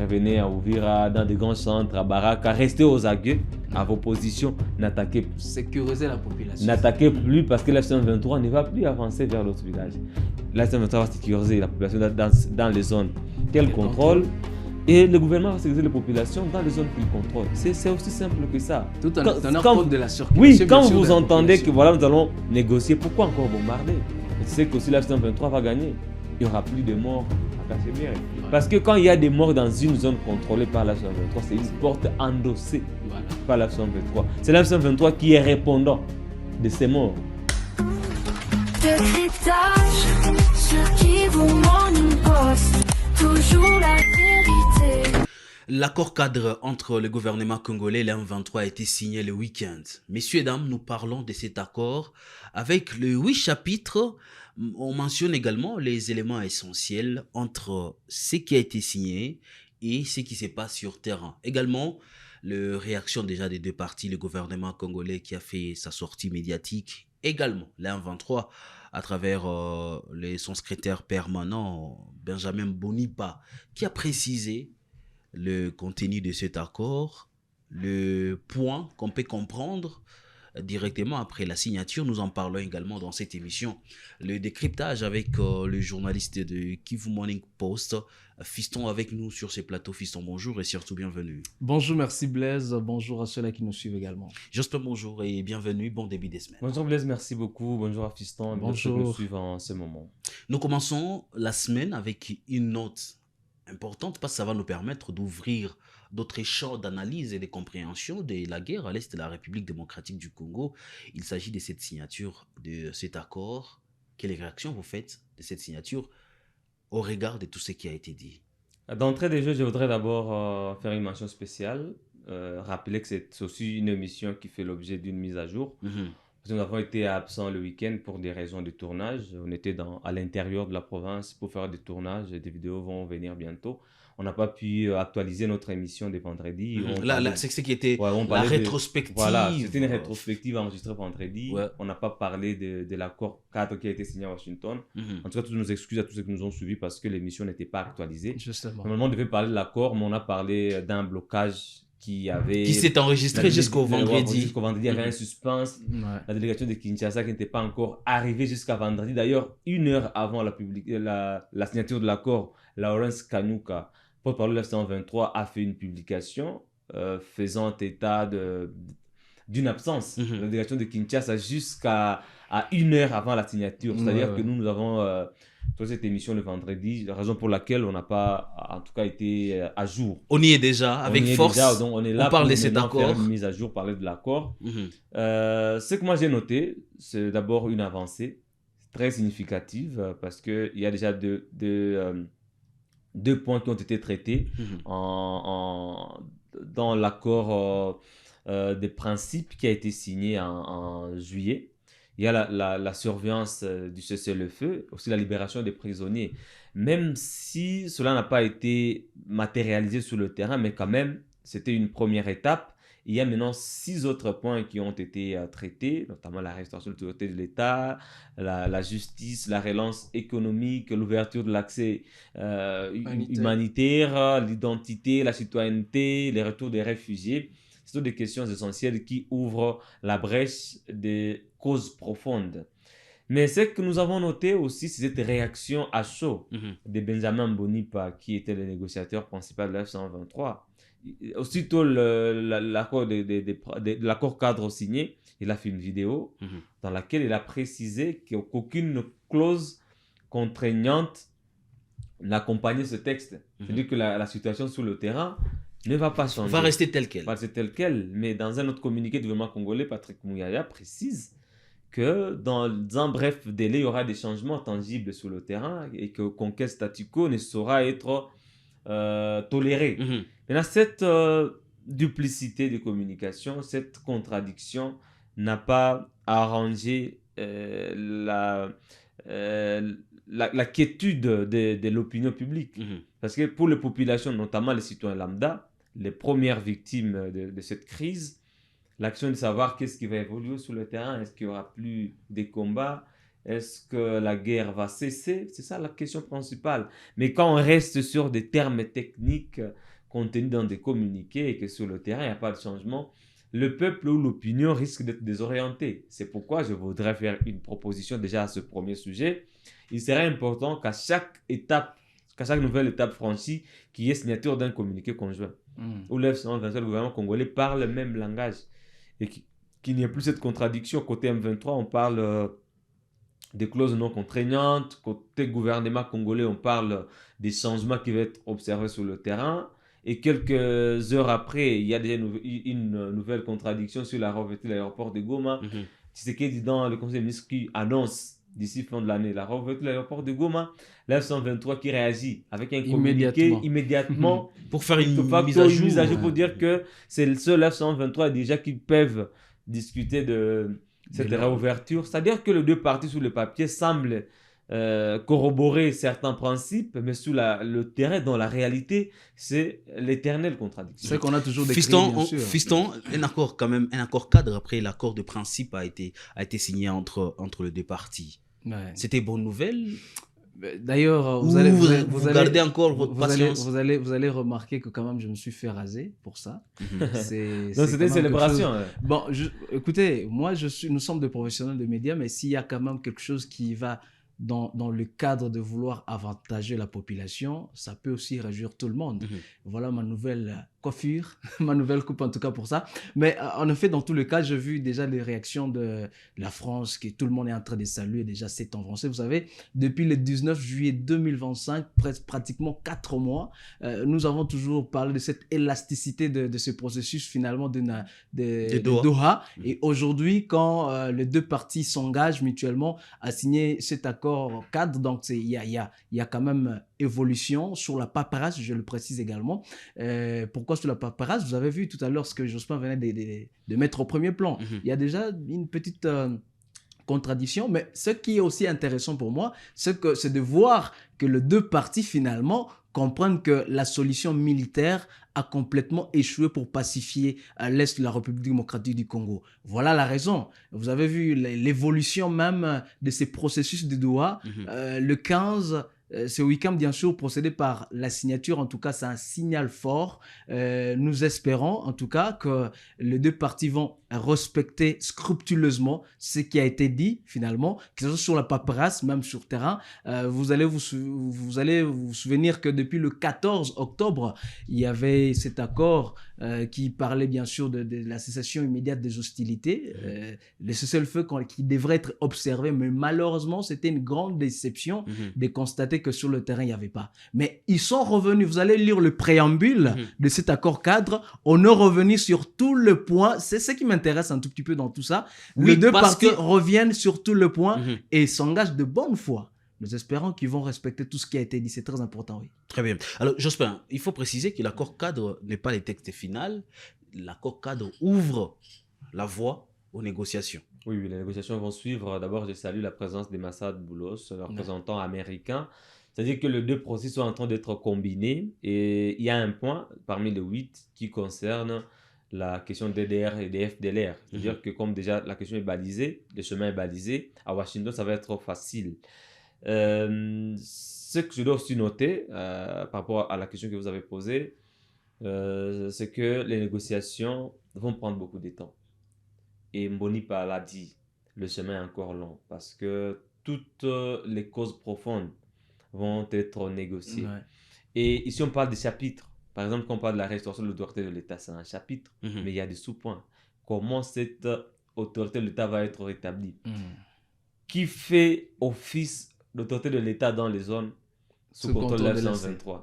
revenez à Uvira, dans des grands centres, à Baraka, restez aux aguets, à vos positions, n'attaquez plus. Sécuriser la population. N'attaquez plus parce que l'F-123 ne va plus avancer vers l'autre village. L'F-123 va sécuriser la population dans les zones qu'elle contrôle. Et le gouvernement va sécuriser les populations dans les zones qu'il contrôle. C'est aussi simple que ça. Tout en tenant compte de la circulation. Oui, quand vous entendez que voilà, nous allons négocier, pourquoi encore bombarder? Tu sais que si l'F-123 va gagner, il n'y aura plus de morts à Cachemire. Parce que quand il y a des morts dans une zone contrôlée par l'F-123, c'est une porte endossée par l'F-123. C'est l'F-123 qui est répondant de ces morts. Décryptage, ce qui vous manifeste, toujours la vérité. L'accord cadre entre le gouvernement congolais et l'M23 a été signé le week-end. Messieurs et dames, nous parlons de cet accord avec les 8 chapitres. On mentionne également les éléments essentiels entre ce qui a été signé et ce qui se passe sur terrain. Également, la réaction déjà des deux parties, le gouvernement congolais qui a fait sa sortie médiatique, également l'M23 à travers son secrétaire permanent, Benjamin Bonipa, qui a précisé le contenu de cet accord, le point qu'on peut comprendre directement après la signature. Nous en parlons également dans cette émission. Le décryptage avec le journaliste de Kivu Morning Post, Fiston, avec nous sur ce plateau. Fiston, bonjour et surtout bienvenue. Bonjour, merci Blaise. Bonjour à ceux-là qui nous suivent également. Juste bonjour et bienvenue. Bon début de semaine. Bonjour Blaise, merci beaucoup. Bonjour à Fiston. Bonjour. Nous suivons en ce moment. Nous commençons la semaine avec une note importante parce que ça va nous permettre d'ouvrir d'autres champs d'analyse et de compréhension de la guerre à l'est de la République démocratique du Congo. Il s'agit de cette signature, de cet accord. Quelles réactions vous faites de cette signature au regard de tout ce qui a été dit? D'entrée des jeux, je voudrais d'abord faire une mention spéciale. Rappeler que c'est aussi une émission qui fait l'objet d'une mise à jour. Parce que nous avons été absents le week-end pour des raisons de tournage. On était à l'intérieur de la province pour faire des tournages. Des vidéos vont venir bientôt. On n'a pas pu actualiser notre émission de vendredi. C'est ce qui était la rétrospective. Voilà, c'était une rétrospective enregistrée vendredi. Ouais. On n'a pas parlé de l'accord cadre qui a été signé à Washington. En tout cas, toutes nos excuses à tous ceux qui nous ont suivis parce que l'émission n'était pas actualisée. Justement. Normalement, on devait parler de l'accord, mais on a parlé d'un blocage qui s'est enregistré jusqu'au vendredi. Jusqu'au vendredi, il y avait un suspense. La délégation de Kinshasa qui n'était pas encore arrivée jusqu'à vendredi. D'ailleurs, 1 heure avant la signature de l'accord, Lawrence Kanyuka, porte-parole de l'F-123, a fait une publication faisant état d'une absence de la délégation de Kinshasa jusqu'à 1 heure avant la signature. C'est-à-dire que nous avons fait cette émission le vendredi, la raison pour laquelle on n'a pas, en tout cas, été à jour. On y est déjà, avec force. Donc on est là parle pour de cet accord. Faire une mise à jour, parler de l'accord. Ce que moi j'ai noté, c'est d'abord une avancée très significative parce qu'il y a déjà deux points qui ont été traités dans l'accord des principes qui a été signé en juillet. Il y a la surveillance du cessez-le-feu, aussi la libération des prisonniers. Même si cela n'a pas été matérialisé sur le terrain, mais quand même, c'était une première étape. Il y a maintenant 6 autres points qui ont été traités, notamment la restauration de l'autorité de l'État, la justice, la relance économique, l'ouverture de l'accès humanitaire, l'identité, la citoyenneté, les retours des réfugiés. Ce sont des questions essentielles qui ouvrent la brèche des causes profondes. Mais ce que nous avons noté aussi, c'est cette réaction à chaud de Benjamin Bonipa, qui était le négociateur principal de l'F-123. Aussitôt l'accord cadre signé, il a fait une vidéo dans laquelle il a précisé qu'aucune clause contraignante n'accompagnait ce texte. C'est-à-dire que la situation sur le terrain ne va pas changer. Va rester tel quel. Va rester tel quel. Mais dans un autre communiqué du gouvernement congolais, Patrick Mouyaya précise que dans un bref délai, il y aura des changements tangibles sur le terrain et que conquête statu quo ne saura être tolérée. Maintenant, cette duplicité de communication, cette contradiction n'a pas arrangé la quiétude de l'opinion publique. Parce que pour les populations, notamment les citoyens lambda, les premières victimes de cette crise, l'action de savoir qu'est-ce qui va évoluer sur le terrain, est-ce qu'il n'y aura plus de combats, est-ce que la guerre va cesser, c'est ça la question principale. Mais quand on reste sur des termes techniques contenus dans des communiqués et que sur le terrain, il n'y a pas de changement, le peuple ou l'opinion risque d'être désorienté. C'est pourquoi je voudrais faire une proposition déjà à ce premier sujet. Il serait important qu'à chaque nouvelle étape franchie, qu'il y ait signature d'un communiqué conjoint. Où le gouvernement congolais parle le même langage. Et qu'il n'y ait plus cette contradiction. Côté M23, on parle des clauses non contraignantes. Côté gouvernement congolais, on parle des changements qui vont être observés sur le terrain. Et quelques heures après, il y a déjà une nouvelle contradiction sur la reverture de l'aéroport de Goma. Tshisekedi, dans le conseil des ministres, qui annonce d'ici fin de l'année la reverture de l'aéroport de Goma. La F-123 qui réagit avec un communiqué immédiatement pour faire une mise à jour pour dire que c'est le seul F-123 déjà qui peuvent discuter de cette réouverture. C'est-à-dire que les deux parties sur le papier semblent corroborer certains principes, mais sur le terrain, dans la réalité, c'est l'éternelle contradiction. C'est qu'on a toujours des Fiston, un accord cadre après l'accord de principe a été signé entre les deux parties. Ouais. C'était bonne nouvelle. D'ailleurs, vous allez gardez encore votre patience. Vous allez remarquer que quand même je me suis fait raser pour ça. C'était une célébration. Ouais. Bon, écoutez, nous sommes des professionnels de médias, mais s'il y a quand même quelque chose qui va dans le cadre de vouloir avantager la population, ça peut aussi réjouir tout le monde. Voilà ma nouvelle coiffure, ma nouvelle coupe en tout cas pour ça. Mais en effet, dans tous les cas, j'ai vu déjà les réactions de la France, que tout le monde est en train de saluer déjà cet avancée. Vous savez, depuis le 19 juillet 2025, pratiquement 4 mois, nous avons toujours parlé de cette élasticité de ce processus finalement de Doha. Et aujourd'hui, quand les deux parties s'engagent mutuellement à signer cet accord cadre, donc il y a quand même évolution sur la paperasse, je le précise également. Pourquoi sur la paperasse? Vous avez vu tout à l'heure ce que Jospin venait de mettre au premier plan. Il y a déjà une petite contradiction, mais ce qui est aussi intéressant pour moi, c'est de voir que les deux parties finalement comprennent que la solution militaire a complètement échoué pour pacifier l'Est de la République démocratique du Congo. Voilà la raison. Vous avez vu l'évolution même de ces processus de Doha. Le 15... ce week-end, bien sûr, procédé par la signature, en tout cas, c'est un signal fort. Nous espérons, en tout cas, que les deux parties vont respecter scrupuleusement ce qui a été dit, finalement, que ce soit sur la paperasse, même sur terrain. Vous allez vous souvenir que depuis le 14 octobre, il y avait cet accord qui parlait, bien sûr, de la cessation immédiate des hostilités, le cessez-le-feu qui devrait être observé, mais malheureusement, c'était une grande déception de constater que sur le terrain, il n'y avait pas. Mais ils sont revenus, vous allez lire le préambule de cet accord cadre, on est revenu sur tout le point, c'est ce qui m'intéresse un tout petit peu dans tout ça. Oui, les deux parties reviennent sur tout le point et s'engagent de bonne foi. Nous espérons qu'ils vont respecter tout ce qui a été dit, c'est très important, oui. Très bien. Alors, Jospin, il faut préciser que l'accord cadre n'est pas le texte final. L'accord cadre ouvre la voie aux négociations. Oui, les négociations vont suivre. D'abord, je salue la présence de Massad Boulos, le représentant américain. C'est-à-dire que les deux processus sont en train d'être combinés et il y a un point parmi les 8 qui concerne la question DDR et des FDLR. C'est-à-dire que comme déjà la question est balisée, le chemin est balisé, à Washington, ça va être facile. Ce que je dois aussi noter par rapport à la question que vous avez posée, c'est que les négociations vont prendre beaucoup de temps. Et Mbonipa l'a dit, le chemin est encore long parce que toutes les causes profondes vont être négociées. Ouais. Et ici, on parle des chapitres. Par exemple, quand on parle de la restauration de l'autorité de l'État, c'est un chapitre, mais il y a des sous-points. Comment cette autorité de l'État va être rétablie? Qui fait office d'autorité de l'État dans les zones sous contrôle de l'F-123?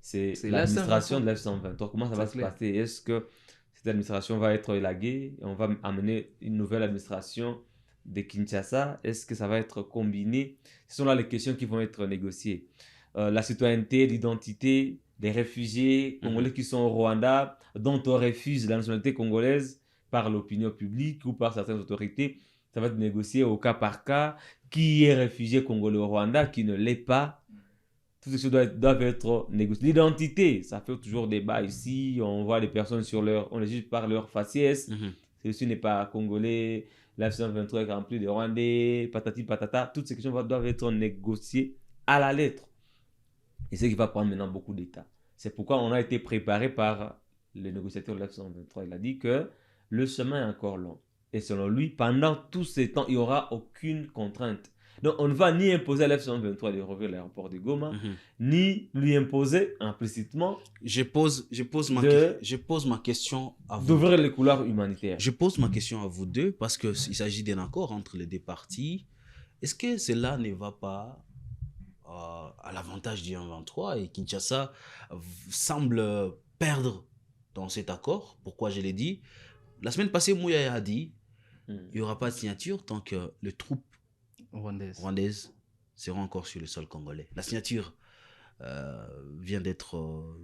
C'est l'administration de l'F-123. Comment ça va se passer? Est-ce que cette administration va être élaguée et on va amener une nouvelle administration de Kinshasa? Est-ce que ça va être combiné? Ce sont là les questions qui vont être négociées. La citoyenneté, l'identité des réfugiés congolais qui sont au Rwanda, dont on refuse la nationalité congolaise par l'opinion publique ou par certaines autorités. Ça va être négocié au cas par cas. Qui est réfugié congolais au Rwanda, qui ne l'est pas? Tout ce doivent être négocié. L'identité, ça fait toujours débat ici. On voit les personnes on les juge par leur faciès. Celui-ci n'est pas congolais. La F-123 est remplie de Rwandais, patati patata. Toutes ces questions doivent être négociées à la lettre. Et ce qui va prendre maintenant beaucoup d'États. C'est pourquoi on a été préparé par le négociateur de l'F-123. Il a dit que le chemin est encore long. Et selon lui, pendant tous ces temps, il n'y aura aucune contrainte. Donc, on ne va ni imposer à l'F-123 de rouvrir l'aéroport de Goma, ni lui imposer implicitement Je pose ma question à vous. d'ouvrir les couloirs humanitaires. Je pose ma question à vous deux parce qu'il s'agit d'un accord entre les deux parties. Est-ce que cela ne va pas à l'avantage du 1-23 et Kinshasa semble perdre dans cet accord? Pourquoi je l'ai dit? La semaine passée, Mouya a dit il n'y aura pas de signature tant que les troupes rwandaises seront encore sur le sol congolais. La signature vient d'être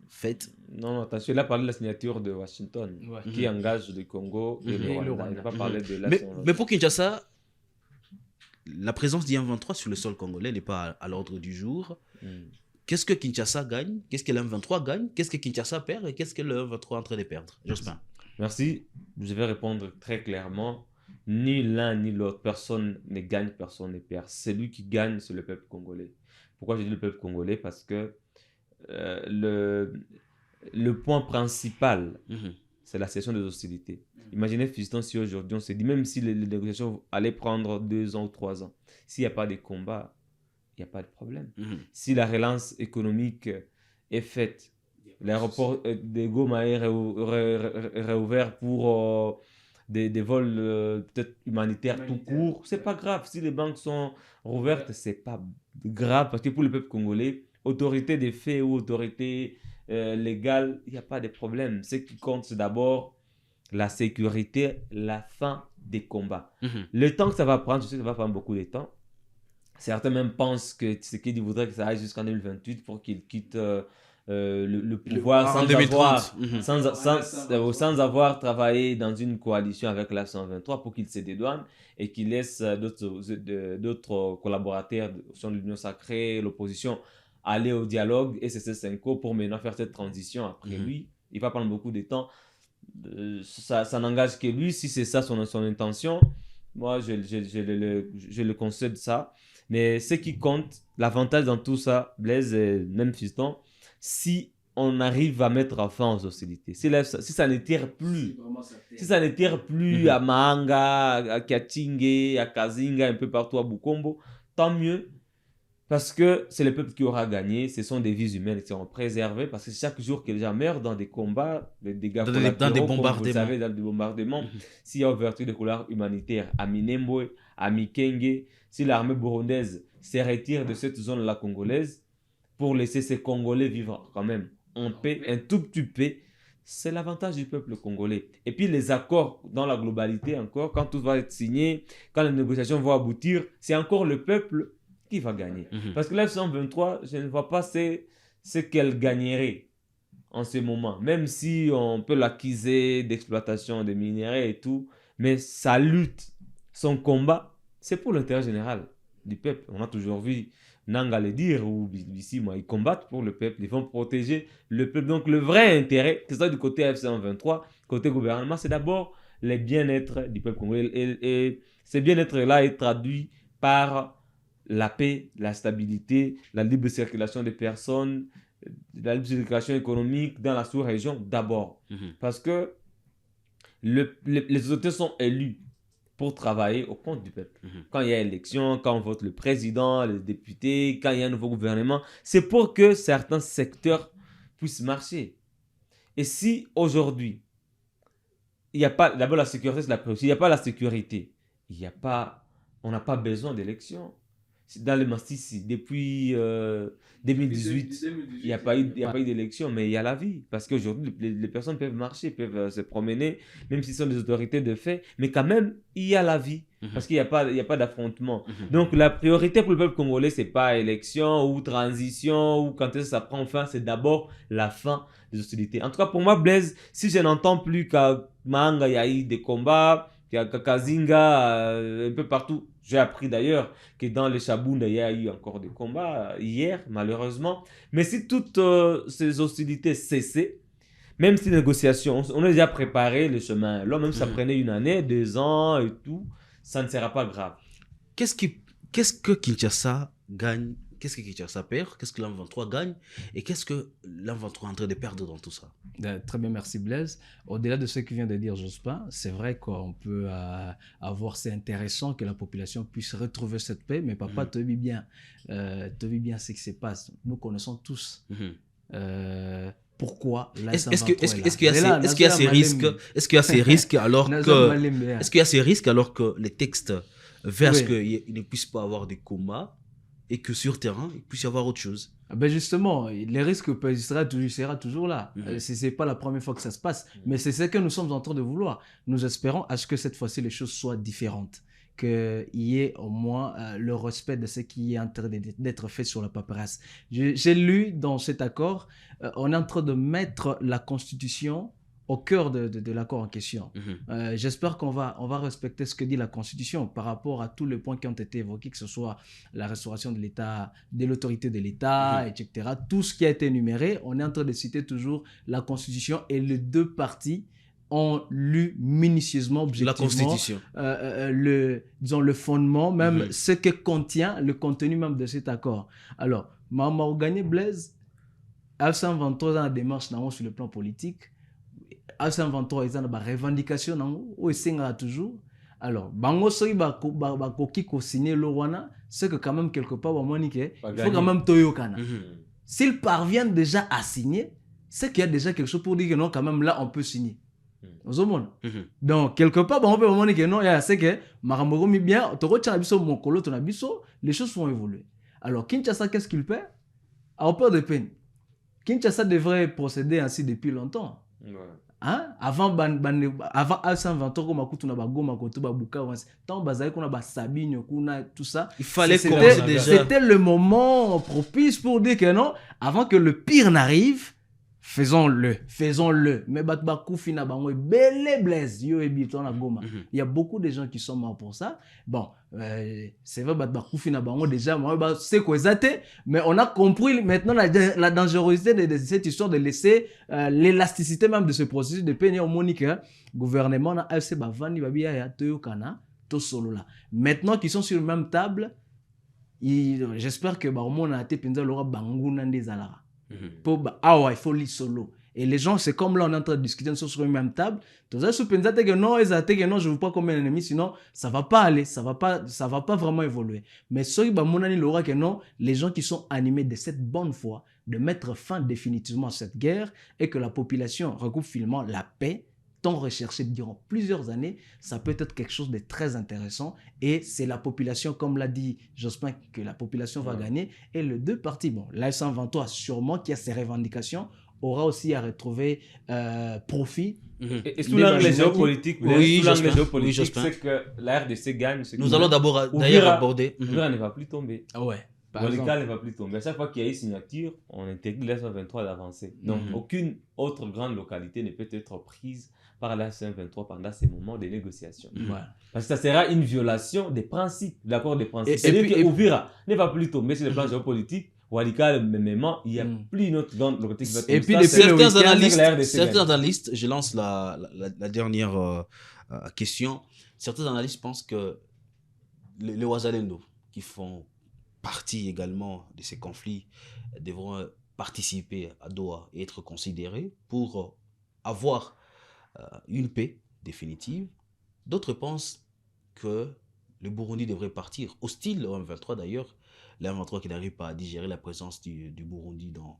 faite. Non, attention, il a parlé de la signature de Washington, qui engage le Congo et le Rwanda. Il n'a pas parlé de la Mais pour Kinshasa, la présence du 1-23 sur le sol congolais n'est pas à l'ordre du jour. Qu'est-ce que Kinshasa gagne? Qu'est-ce que le 1-23 gagne? Qu'est-ce que Kinshasa perd? Et qu'est-ce que le 1-23 est en train de perdre? Jospin. Merci. Je vais répondre très clairement. Ni l'un ni l'autre. Personne ne gagne, personne ne perd. Celui qui gagne, c'est le peuple congolais. Pourquoi je dis le peuple congolais? Parce que le point principal, c'est la cessation des hostilités. Imaginez, fiston, si aujourd'hui on s'est dit, même si les négociations allaient prendre 2 ans ou 3 ans, s'il n'y a pas de combat, il n'y a pas de problème. Si la relance économique est faite, l'aéroport de Goma est réouvert pour des vols peut-être humanitaires tout court, c'est pas grave. Si les banques sont rouvertes, c'est pas grave parce que pour le peuple congolais, autorité des faits ou autorité légale, il n'y a pas de problème. Ce qui compte, c'est d'abord la sécurité, la fin des combats. Le temps que ça va prendre, je sais que ça va prendre beaucoup de temps. Certains même pensent que Tshisekedi voudrait que ça aille jusqu'en 2028 pour qu'il quitte le pouvoir sans avoir travaillé dans une coalition avec la 123 pour qu'il se dédouane et qu'il laisse d'autres collaborateurs au sein de l'Union sacrée, l'opposition, aller au dialogue et c'est Senko pour maintenant faire cette transition après lui. Il va prendre beaucoup de temps. Ça n'engage que lui. Si c'est ça son intention, moi je le concède ça. Mais ce qui compte, l'avantage dans tout ça, Blaise et même Fiston, si on arrive à mettre fin aux hostilités, si ça ne tire plus, à Mahanga, à Kiatingue, à Kazinga, un peu partout à Bukombo, tant mieux. Parce que c'est le peuple qui aura gagné, ce sont des vies humaines qui seront préservées, parce que chaque jour que les gens meurent dans des combats, des dégâts dans des bombardements, vous savez, dans des bombardements, s'il y a ouverture de couloirs humanitaires à Minembwe, à Mikenge, si l'armée burundaise se retire de cette zone-là congolaise, pour laisser ces Congolais vivre quand même en paix, un tout petit peu, c'est l'avantage du peuple congolais. Et puis les accords dans la globalité encore, quand tout va être signé, quand les négociations vont aboutir, c'est encore le peuple qui va gagner. Parce que la F-123, je ne vois pas ce qu'elle gagnerait en ce moment. Même si on peut l'accuser d'exploitation des minéraux et tout, mais sa lutte, son combat, c'est pour l'intérêt général du peuple. On a toujours vu Nanga le dire, ou ici, moi, ils combattent pour le peuple, ils vont protéger le peuple. Donc le vrai intérêt, que ce soit du côté F-123, côté gouvernement, c'est d'abord le bien-être du peuple congolais. Et ce bien-être-là est traduit par la paix, la stabilité, la libre circulation des personnes, la libre circulation économique dans la sous-région d'abord. Parce que les autorités sont élues pour travailler au compte du peuple. Quand il y a élection, quand on vote le président, les députés, quand il y a un nouveau gouvernement, c'est pour que certains secteurs puissent marcher. Et si aujourd'hui, il n'y a pas, d'abord la sécurité, c'est la priorité. S'il n'y a pas la sécurité, on n'a pas besoin d'élection. Dans le Masisi, depuis 2018, il n'y a pas eu d'élection, mais il y a la vie. Parce qu'aujourd'hui, les personnes peuvent marcher, peuvent se promener, même si ce sont des autorités de fait, mais quand même, il y a la vie. Parce qu'il n'y a pas d'affrontement. Donc, la priorité pour le peuple congolais, ce n'est pas élection ou transition ou quand est-ce que ça prend fin, c'est d'abord la fin des hostilités. En tout cas, pour moi, Blaise, si je n'entends plus qu'à Mahanga, il y a eu des combats, qu'à Kazinga, un peu partout. J'ai appris d'ailleurs que dans les Chabunda, il y a eu encore des combats hier, malheureusement. Mais si toutes ces hostilités cessaient, même si les négociations, on a déjà préparé le chemin, là, même si ça prenait 1 année, 2 ans et tout, ça ne sera pas grave. Qu'est-ce que Kinshasa gagne qu'est-ce que Kinshasa perd, qu'est-ce que l'M23 gagne, et qu'est-ce que l'M23 est en train de perdre dans tout ça? Très bien, merci Blaise. Au-delà de ce que vient de dire Jospin, c'est vrai qu'on peut avoir, c'est intéressant que la population puisse retrouver cette paix, mais papa, te vis bien ce qui se passe. Nous connaissons tous pourquoi la Est-ce qu'il y a ces risques alors que les textes versent qu'il ne puisse pas avoir des combats et que sur terrain, il puisse y avoir autre chose? Ben justement, les risques sera toujours là. Ce n'est pas la première fois que ça se passe, mais c'est ce que nous sommes en train de vouloir. Nous espérons à ce que cette fois-ci, les choses soient différentes, qu'il y ait au moins le respect de ce qui est en train d'être fait sur la paperasse. J'ai lu dans cet accord, on est en train de mettre la Constitution au cœur de l'accord en question. J'espère qu'on va respecter ce que dit la Constitution par rapport à tous les points qui ont été évoqués, que ce soit la restauration de l'État, de l'autorité de l'État, etc. Tout ce qui a été énuméré, on est en train de citer toujours la Constitution et les deux parties ont lu minutieusement, objectivement, la Constitution. Le fondement, même ce que contient le contenu même de cet accord. Alors, Maman gagné Blaise, F-123 dans la démarche sur le plan politique, F-123 ils ont des revendications, où ils toujours. Alors, bango soki bakoki ko signer le wana, c'est que quand même quelque part il faut quand même toyokana. S'ils parviennent déjà à signer, c'est qu'il y a déjà quelque chose pour dire que non, quand même là on peut signer. Donc quelque part on peut dire que non, c'est que marambo mi bien, toko tchanabiso mokolo tonabiso, les choses vont évoluer. Alors Kinshasa, qu'est-ce qu'il fait? À peur de peine. Kinshasa devrait procéder ainsi depuis longtemps. Hein? Avant A123 comme akutu na bagoma koto babuka tant bazali kuna ba Sabine kuna tout ça, il fallait commencer déjà. C'était le moment propice pour dire que non, avant que le pire n'arrive, faisons-le. Mais batbakufi na bango belé Blaise yo ebito na goma. Il y a beaucoup de gens qui sont morts pour ça. Bon, c'est vrai batbakufi na bango déjà moi c'est quoi exacté, mais on a compris maintenant la dangerosité de cette histoire de laisser l'élasticité même de ce processus de peine au monique gouvernement na FC bavani babia ya toyokana to solo là. Maintenant qu'ils sont sur la même table, j'espère que au moins on a été penza lora banguna ndezalara. Il faut lire solo. Et les gens, c'est comme là, on est en train de discuter sur une même table. Tu as pensé que non, je ne veux pas comme un ennemi, sinon ça ne va pas aller, ça va pas vraiment évoluer. Mais ce que non, les gens qui sont animés de cette bonne foi, de mettre fin définitivement à cette guerre et que la population recoupe finalement la paix, tant recherché durant plusieurs années, ça peut être quelque chose de très intéressant. Et c'est la population, comme l'a dit Jospin, que la population va gagner. Et les deux parties, bon, l'F-123 sûrement qui a ses revendications, aura aussi à retrouver profit. Et sous l'angle géopolitique, c'est que la RDC gagne. Nous allons d'abord d'ailleurs aborder. Ouvira ne va plus tomber. Walika ne va plus tomber. À chaque fois qu'il y a une signature, on intègre l'F-123 d'avancer. Donc, aucune autre grande localité ne peut être prise par la F-123 pendant ces moments de négociation. Parce que ça sera une violation des principes, de l'accord des principes. C'est-à-dire que Ouvira ne va plus tomber sur le plan géopolitique. Walika, même, il n'y a plus une autre grande localité qui va tomber. Et puis, certains analystes, je lance la dernière question. Certains analystes pensent que les Ouazalendo, qui font partie également de ces conflits, devront participer à Doha et être considérés pour avoir une paix définitive. D'autres pensent que le Burundi devrait partir, hostile au M23 d'ailleurs, le M23 qui n'arrive pas à digérer la présence du Burundi dans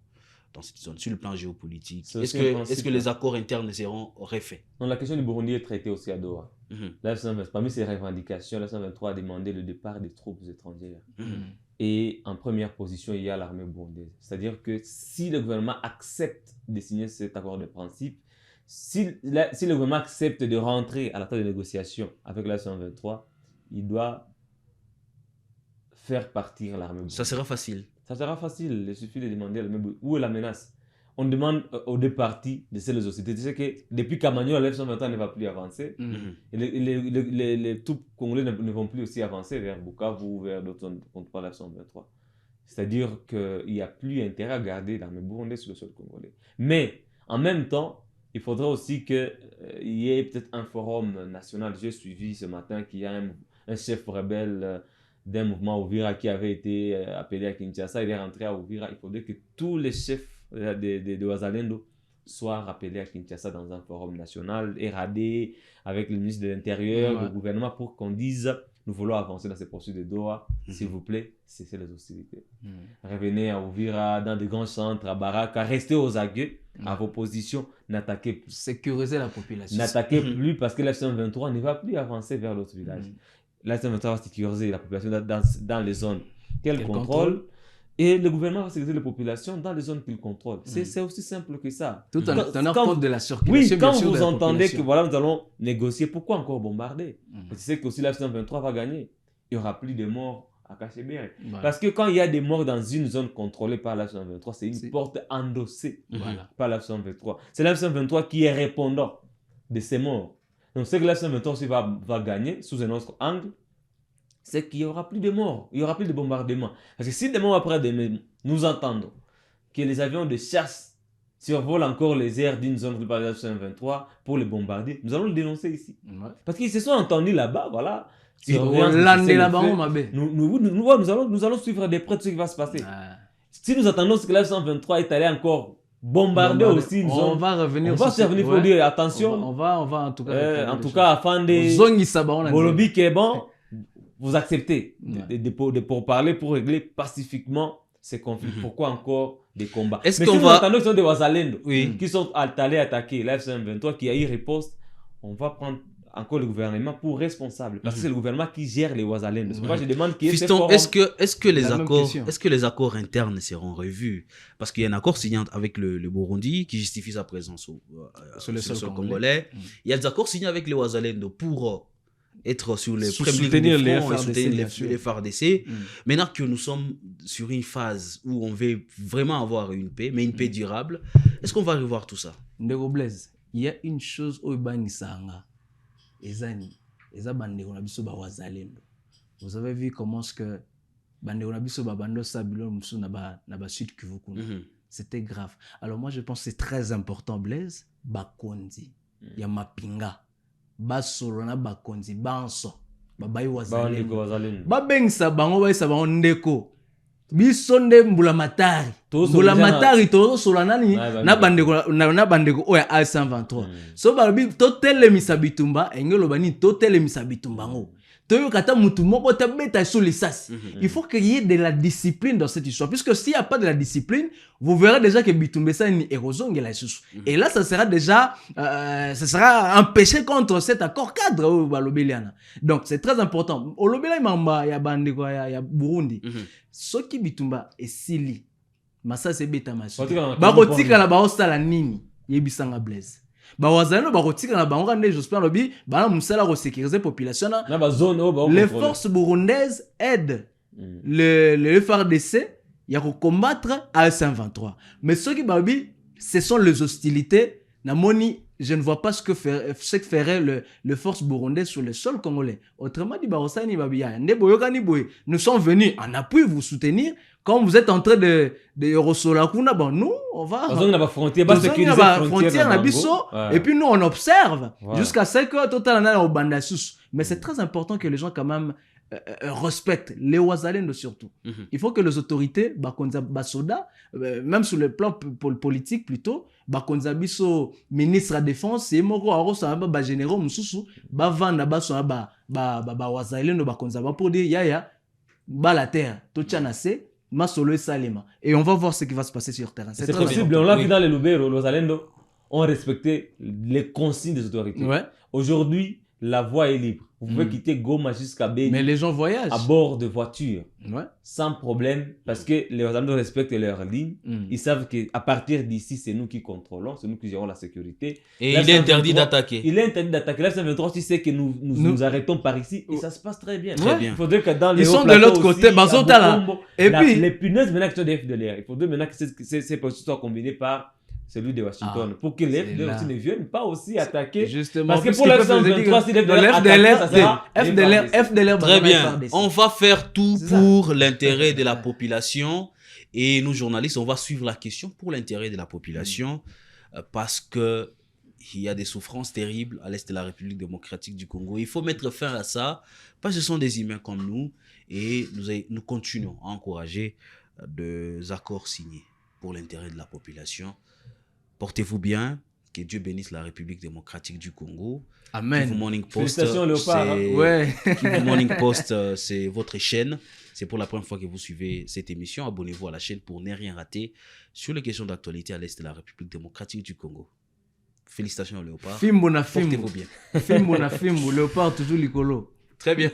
cette zone, sur le plan géopolitique. Est-ce que les accords internes seront refaits? Non, la question du Burundi est traitée aussi à Doha. Parmi ces revendications, la M23 a demandé le départ des troupes étrangères. Et en première position, il y a l'armée burundaise. C'est-à-dire que si le gouvernement accepte de signer cet accord de principe, si le gouvernement accepte de rentrer à la table de négociation avec la 123, il doit faire partir l'armée burundaise. Ça sera facile. Ça sera facile. Il suffit de demander à l'armée burundaise. Où est la menace? On demande aux deux parties de celles aux sociétés. Tu sais que depuis qu'Amagno, la 123 ne va plus avancer. Et les troupes congolais ne vont plus aussi avancer vers Bukavu ou vers d'autres zones contre la 123. C'est-à-dire qu'il n'y a plus intérêt à garder l'armée burundaise sur le sol congolais. Mais en même temps, il faudrait aussi qu'il y ait peut-être un forum national. J'ai suivi ce matin qu'il y a un chef rebelle d'un mouvement Ouvira qui avait été appelé à Kinshasa. Il est rentré à Ouvira. Il faudrait que tous les chefs de Wazalendo soient rappelés à Kinshasa dans un forum national, RAD, avec le ministre de l'Intérieur, le gouvernement, pour qu'on dise nous voulons avancer dans ces processus de Doha. S'il vous plaît, cessez les hostilités. Revenez à Ouvira, dans des grands centres, à Baraka, restez aux aguets, à vos positions, n'attaquez plus. Sécuriser la population. N'attaquez plus parce que l'F-123 ne va plus avancer vers l'autre village. L'F-123 va sécuriser la population dans les zones qu'elle contrôle. Et le gouvernement va sécuriser la population dans les zones qu'il contrôle. C'est aussi simple que ça. Tout en tenant compte de la circulation. Oui, quand vous entendez que voilà, nous allons négocier, pourquoi encore bombarder? Tu sais que aussi la F-123 va gagner. Il n'y aura plus de morts à Cachemire. Parce que quand il y a des morts dans une zone contrôlée par la F-123, c'est une porte endossée par la F-123. C'est la F-123 qui est répondant de ces morts. Donc, c'est que la F-123 aussi va gagner sous un autre angle. C'est qu'il n'y aura plus de morts, il n'y aura plus de bombardements. Parce que si demain après demain, nous entendons que les avions de chasse survolent encore les airs d'une zone par la F-123 pour les bombarder, nous allons le dénoncer ici. Parce qu'ils se sont entendus là-bas, voilà. Nous allons suivre de près ce qui va se passer. Si nous attendons que la F-123 est allé encore bombarder aussi une zone, on va revenir. On va se revenir pour dire attention. On va en tout cas. En tout cas, afin de Bolobi qui est bon. Vous acceptez pour parler, pour régler pacifiquement ces conflits. Pourquoi encore des combats? Mais si nous entendons que ce sont des Wazalendo qui sont allés attaquer la F-123, qui a eu riposte, on va prendre encore le gouvernement pour responsable. Parce que c'est le gouvernement qui gère les Wazalendo. C'est pourquoi je demande qui est Fiston, est-ce que les accords internes seront revus? Parce qu'il y a un accord signé avec le Burundi qui justifie sa présence sur le sol congolais. Il y a des accords signés avec les Wazalendo pour être sur les soutenir les FARDC. Maintenant que nous sommes sur une phase où on veut vraiment avoir une paix, mais une paix durable, est-ce qu'on va revoir tout ça? Ndeko Blaise, il y a une chose au Banisanga. Vous avez vu comment ce que c'était grave. Alors moi je pense que c'est très important, Blaise, Bakondi, Yamapinga. Basolona bakonzi banso babai Wazalendo babengisa bango baisa bango ndeko biso nde mbula matari tozo sola nani na bandeko oya A123 so balobi totelemisa bitumba engelo bani totelemisa bitumba ngo toyo kata mutu moko ta beta sur les sas. Il faut qu'il y ait de la discipline dans cette histoire, puisque s'il n'y a pas de la discipline, vous verrez déjà que Bitumbe ça une érosion de la sous. Et là ça sera déjà un péché contre cet accord cadre au Balobeliana. Donc c'est très important. Au Lobela mamba ya bande ko ya Burundi. Soki Bitumba et Sili massa c'est beta masu. Ba kotika la ba osala nini yebisanga Blaise. Wazalendo bakotika na bango nde j'espère lobi bana musala ko sécuriser population na ba zone les forces burundaises aident le FARDC ya ko combattre A123. Mais ceux qui babi ce sont les hostilités na moni je ne vois pas ce que ferait le force burundaise sur le sol congolais. Autrement dit barosani babia nde boyokani boy nous sommes venus en appui vous soutenir. Quand vous êtes en train de Rosola Kuna, bon, nous, on va. Frontière, et puis nous, on observe jusqu'à 5 heures total au Bandasus. Mais c'est très important que les gens, quand même, respectent les Wazalendo surtout. Il faut que les autorités, Basoda, même sur le plan politique plutôt, Bakonzabiso, ministre de la Défense, et Moko Arosa, généraux, Moussou, Bavanda, Wazalendo, Bakonzaba, pour dire, Yaya, la terre, Tochanase. Masolo et Salema. Et on va voir ce qui va se passer sur le terrain. C'est possible. On l'a vu dans les Lubero, les Wazalendo ont respecté les consignes des autorités. Aujourd'hui, la voie est libre. Vous pouvez quitter Goma jusqu'à Beni. Mais les gens voyagent. À bord de voitures. Sans problème. Parce que les Wazalendo respectent leurs lignes. Ils savent qu'à partir d'ici, c'est nous qui contrôlons. C'est nous qui gérons la sécurité. Et il est interdit d'attaquer. Il est interdit d'attaquer. Là, F-123, tu sais que nous arrêtons par ici. Et ça se passe très bien. Très bien. Il faudrait que dans les ils sont de l'autre côté. Et puis, les punaises maintenant qui sont des FDLR. Il faudrait maintenant que ces processus soient combinés par celui de Washington, pour que les FDLR aussi ne viennent pas aussi attaquer. Justement, parce que pour la F-123, si les FDLR très bien. On va faire tout pour l'intérêt de la population. Et nous, journalistes, on va suivre la question pour l'intérêt de la population. Parce que il y a des souffrances terribles à l'est de la République démocratique du Congo. Il faut mettre fin à ça, parce que ce sont des humains comme nous, et nous continuons à encourager des accords signés pour l'intérêt de la population. Portez-vous bien, que Dieu bénisse la République démocratique du Congo. Amen. Kivu Morning Post, Félicitations, Léopard. Ouais. Kivu Morning Post, c'est votre chaîne. C'est pour la première fois que vous suivez cette émission. Abonnez-vous à la chaîne pour ne rien rater sur les questions d'actualité à l'est de la République démocratique du Congo. Félicitations, Léopard. Fimbo na fimbo. Portez-vous bien. Fimbo na fimbo. Léopard toujours likolo. Très bien.